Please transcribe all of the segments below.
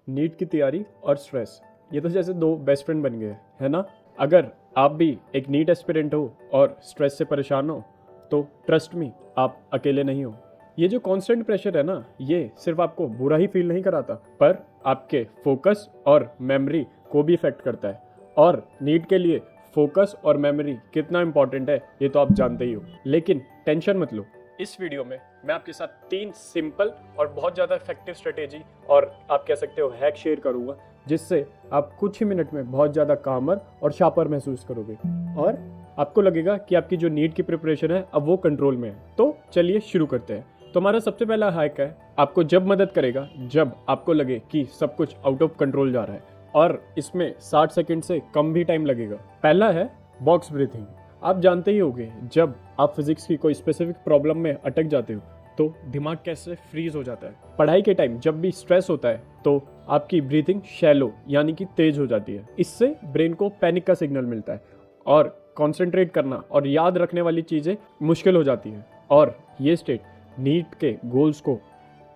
NEET की तैयारी और स्ट्रेस, ये तो जैसे दो बेस्ट फ्रेंड बन गए, है ना। अगर आप भी एक नीट एस्पिरेंट हो और स्ट्रेस से परेशान हो तो ट्रस्ट मी, आप अकेले नहीं हो। ये जो कांस्टेंट प्रेशर है ना, ये सिर्फ आपको बुरा ही फील नहीं कराता, पर आपके फोकस और मेमोरी को भी इफेक्ट करता है। और नीट के लिए फोकस और मेमोरी कितना इंपॉर्टेंट है ये तो आप जानते ही हो। लेकिन टेंशन मत लो, इस वीडियो में मैं आपके साथ 3 सिंपल और बहुत ज़्यादा इफेक्टिव स्ट्रेटेजी और आप कह सकते हो हैक शेयर करूँगा, जिससे आप कुछ ही मिनट में बहुत ज़्यादा कामर और शार्पर महसूस करोगे और आपको लगेगा कि आपकी जो नीट की प्रिपरेशन है अब वो कंट्रोल में है। तो चलिए शुरू करते हैं। तो हमारा सबसे पहला हैक है, आपको जब मदद करेगा जब आपको लगे कि सब कुछ आउट ऑफ कंट्रोल जा रहा है और इसमें 60 सेकंड से कम भी टाइम लगेगा। पहला है बॉक्स ब्रीथिंग। आप जानते ही होंगे, जब आप फिजिक्स की कोई स्पेसिफिक प्रॉब्लम में अटक जाते हो तो दिमाग कैसे फ्रीज हो जाता है। पढ़ाई के टाइम जब भी स्ट्रेस होता है तो आपकी ब्रीथिंग शैलो यानी कि तेज हो जाती है। इससे ब्रेन को पैनिक का सिग्नल मिलता है और कंसंट्रेट करना और याद रखने वाली चीज़ें मुश्किल हो जाती है। और ये स्टेट नीट के गोल्स को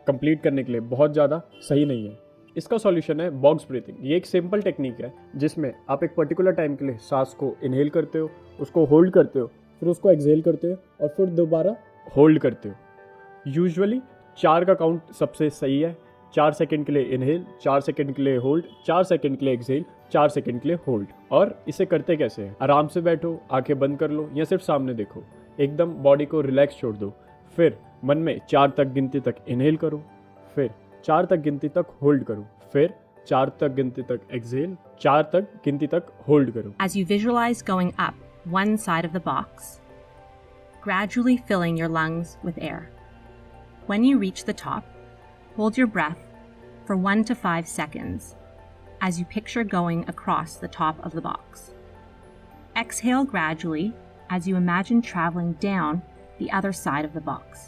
कंप्लीट करने के लिए बहुत ज़्यादा सही नहीं है। इसका सॉल्यूशन है बॉक्स ब्रीथिंग। ये एक सिंपल टेक्निक है जिसमें आप एक पर्टिकुलर टाइम के लिए सांस को इनहेल करते हो, उसको होल्ड करते हो, फिर उसको एक्सहेल करते हो और फिर दोबारा होल्ड करते हो। यूजुअली 4 का काउंट सबसे सही है। 4 सेकंड के लिए इनहेल, 4 सेकंड के लिए होल्ड, 4 सेकंड के लिए एक्सहेल, 4 सेकंड के लिए होल्ड। और इसे करते कैसे हैं? आराम से बैठो, आंखें बंद कर लो या सिर्फ सामने देखो, एकदम बॉडी को रिलैक्स छोड़ दो। फिर मन में 4 तक गिनती तक इनहेल करो, फिर 4 तक गिनती तक होल्ड करो, फिर 4 तक गिनती तक एक्सहेल, 4 तक गिनती तक होल्ड करो। As you visualize going up one side of the box, gradually filling your lungs with air. When you reach the top, hold your breath for 1 to 5 seconds as you picture going across the top of the box. Exhale gradually as you imagine traveling down the other side of the box.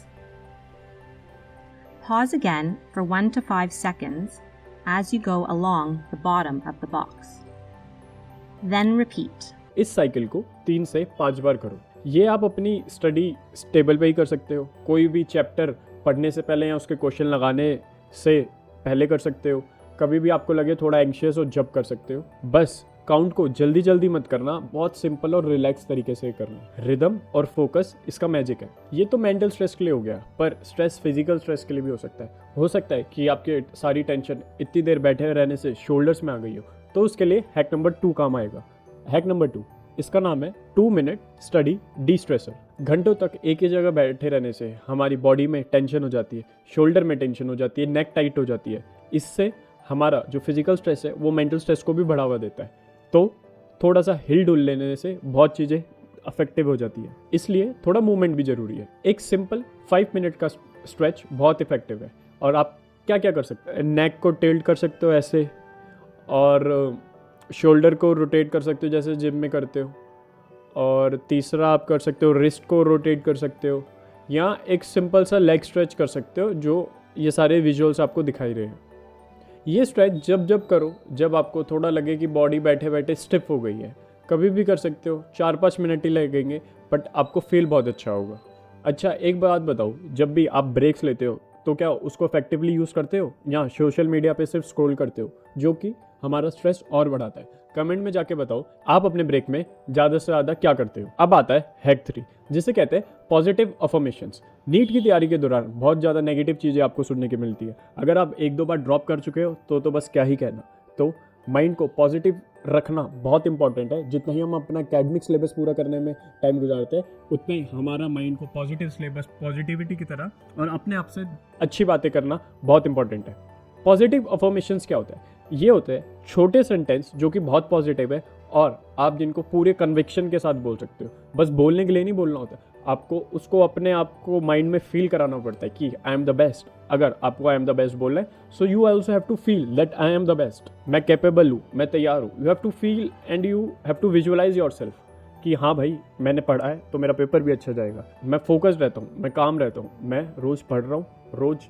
Pause again for 1 to 5 seconds as you go along the bottom of the box. Then repeat. इस cycle को 3 से 5 बार करो। ये आप अपनी study table पे ही कर सकते हो, कोई भी चैप्टर पढ़ने से पहले या उसके क्वेश्चन लगाने से पहले कर सकते हो। कभी भी आपको लगे थोड़ा एंग्शियस हो जब कर सकते हो। बस काउंट को जल्दी जल्दी मत करना, बहुत सिंपल और रिलैक्स तरीके से करना। रिदम और फोकस इसका मैजिक है। ये तो मेंटल स्ट्रेस के लिए हो गया, पर स्ट्रेस फिजिकल स्ट्रेस के लिए भी हो सकता है। हो सकता है कि आपके सारी टेंशन इतनी देर बैठे रहने से शोल्डर्स में आ गई हो, तो उसके लिए हैक नंबर 2 काम आएगा। हैक नंबर 2, इसका नाम है 2 मिनट स्टडी डी-स्ट्रेसर। घंटों तक एक ही जगह बैठे रहने से हमारी बॉडी में टेंशन हो जाती है, शोल्डर में टेंशन हो जाती है, नेक टाइट हो जाती है। इससे हमारा जो फिजिकल स्ट्रेस है वो मेंटल स्ट्रेस को भी बढ़ावा देता है। तो थोड़ा सा हिल डुल लेने से बहुत चीज़ें अफेक्टिव हो जाती है, इसलिए थोड़ा मूवमेंट भी ज़रूरी है। एक सिंपल 5 मिनट का स्ट्रेच बहुत इफेक्टिव है। और आप क्या क्या कर सकते हैं? नेक को टिल्ट कर सकते हो ऐसे, और शोल्डर को रोटेट कर सकते हो जैसे जिम में करते हो, और तीसरा आप कर सकते हो रिस्ट को रोटेट कर सकते हो, या एक सिंपल सा लेग स्ट्रेच कर सकते हो, जो ये सारे विजुअल्स आपको दिखाई रहे हैं। ये स्ट्रेच जब जब करो जब आपको थोड़ा लगे कि बॉडी बैठे बैठे स्टिफ हो गई है, कभी भी कर सकते हो। 4-5 मिनट ही लगेंगे, बट आपको फील बहुत अच्छा होगा। अच्छा, एक बात बताओ, जब भी आप ब्रेक्स लेते हो तो क्या उसको इफेक्टिवली यूज़ करते हो या सोशल मीडिया पे सिर्फ स्क्रॉल करते हो, जो कि हमारा स्ट्रेस और बढ़ाता है? कमेंट में जाके बताओ आप अपने ब्रेक में ज़्यादा से ज़्यादा क्या करते हो। अब आता है हैक 3, जिसे कहते हैं पॉजिटिव अफर्मेशंस। नीट की तैयारी के दौरान बहुत ज़्यादा नेगेटिव चीज़ें आपको सुनने की मिलती है। अगर आप 1-2 बार ड्रॉप कर चुके हो तो बस क्या ही कहना। तो माइंड को पॉजिटिव रखना बहुत इंपॉर्टेंट है। जितना ही हम अपना एकेडमिक सिलेबस पूरा करने में टाइम गुजारते हैं, उतना ही हमारा माइंड को पॉजिटिव सिलेबस, पॉजिटिविटी की तरह और अपने आप से अच्छी बातें करना बहुत इंपॉर्टेंट है। पॉजिटिव अफर्मेशंस क्या होता है? ये होते हैं छोटे सेंटेंस जो कि बहुत पॉजिटिव है और आप जिनको पूरे कन्विक्शन के साथ बोल सकते हो। बस बोलने के लिए नहीं बोलना होता, आपको उसको अपने आप को माइंड में फील कराना पड़ता है कि आई एम द बेस्ट। अगर आपको आई एम द बेस्ट बोलना है, so you also have to feel that I am the best. मैं कैपेबल हूँ, मैं तैयार हूँ। You have to feel and you have to visualize yourself कि हाँ भाई, मैंने पढ़ा है तो मेरा पेपर भी अच्छा जाएगा। मैं फोकस्ड रहता हूँ, मैं काम रहता हूँ, मैं रोज़ पढ़ रहा हूँ, रोज़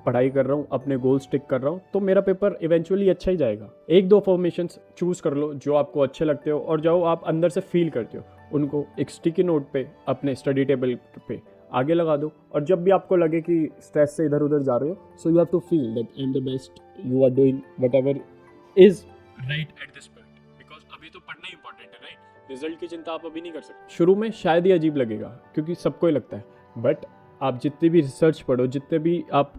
पढ़ाई कर रहा हूँ, अपने गोल स्टिक कर रहा हूँ, तो मेरा पेपर इवेंचुअली अच्छा ही जाएगा। 1-2 फॉर्मेशंस चूज़ कर लो जो आपको अच्छे लगते हो और जो आप अंदर से फील करते हो। उनको एक स्टिकी नोट पे अपने स्टडी टेबल पे आगे लगा दो। और जब भी आपको लगे कि स्ट्रेस से इधर उधर जा रहे हो, so you have to feel that I am the best, you are doing whatever is right at this point, because अभी तो पढ़ना ही इंपॉर्टेंट है, राइट। रिजल्ट की चिंता आप अभी नहीं कर सकते। शुरू में शायद ही अजीब लगेगा क्योंकि सबको ही लगता है, बट आप जितने भी रिसर्च पढ़ो, जितने भी आप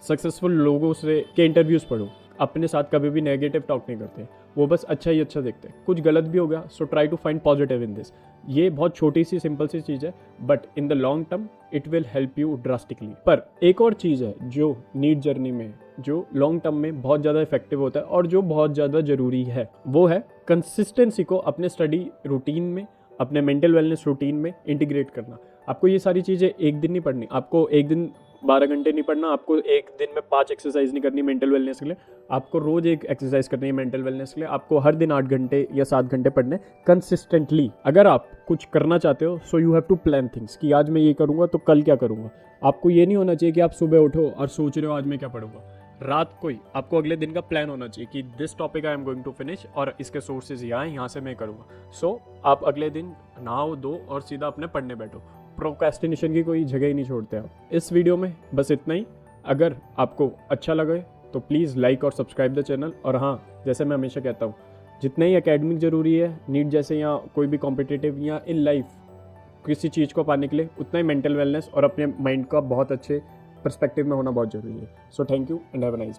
सक्सेसफुल लोगों से के इंटरव्यूज़ पढ़ो, अपने साथ कभी भी नेगेटिव टॉक नहीं करते, वो बस अच्छा ही अच्छा देखते हैं। कुछ गलत भी हो गया, so try to find positive in this. ये बहुत छोटी सी सिंपल सी चीज़ है, but in the long term it will help you drastically. पर एक और चीज़ है जो नीट जर्नी में, जो लॉन्ग टर्म में बहुत ज़्यादा इफेक्टिव होता है और जो बहुत ज़्यादा ज़रूरी है, वो है कंसिस्टेंसी को अपने स्टडी रूटीन में, अपने मेंटल वेलनेस रूटीन में इंटीग्रेट करना। आपको ये सारी चीज़ें एक दिन नहीं पढ़नी, आपको एक दिन 12 घंटे नहीं पढ़ना, आपको एक दिन में 5 एक्सरसाइज नहीं करनी मेंटल वेलनेस के लिए, आपको रोज़ एक एक्सरसाइज करनी है मेंटल वेलनेस के लिए। आपको हर दिन 8 घंटे या 7 घंटे पढ़ने कंसिस्टेंटली। अगर आप कुछ करना चाहते हो, so you have to plan things कि आज मैं ये करूँगा तो कल क्या करूँगा। आपको ये नहीं होना चाहिए कि आप सुबह उठो और सोच रहे हो आज मैं क्या पढ़ूंगा। रात को ही आपको अगले दिन का प्लान होना चाहिए कि this topic I am going to finish और इसके सोर्सेज यहाँ से मैं करूँगा। सो आप अगले दिन नहाओ दो और सीधा अपने पढ़ने बैठो। प्रोक्रेस्टिनेशन की कोई जगह ही नहीं छोड़ते आप। इस वीडियो में बस इतना ही। अगर आपको अच्छा लगे तो प्लीज़ लाइक और सब्सक्राइब द चैनल। और हाँ, जैसे मैं हमेशा कहता हूँ, जितना ही एकेडमिक ज़रूरी है नीट जैसे या कोई भी कॉम्पिटिटिव या इन लाइफ किसी चीज़ को पाने के लिए, उतना ही मेंटल वेलनेस और अपने माइंड का बहुत अच्छे पर्सपेक्टिव में होना बहुत ज़रूरी है। So thank you and have a nice day.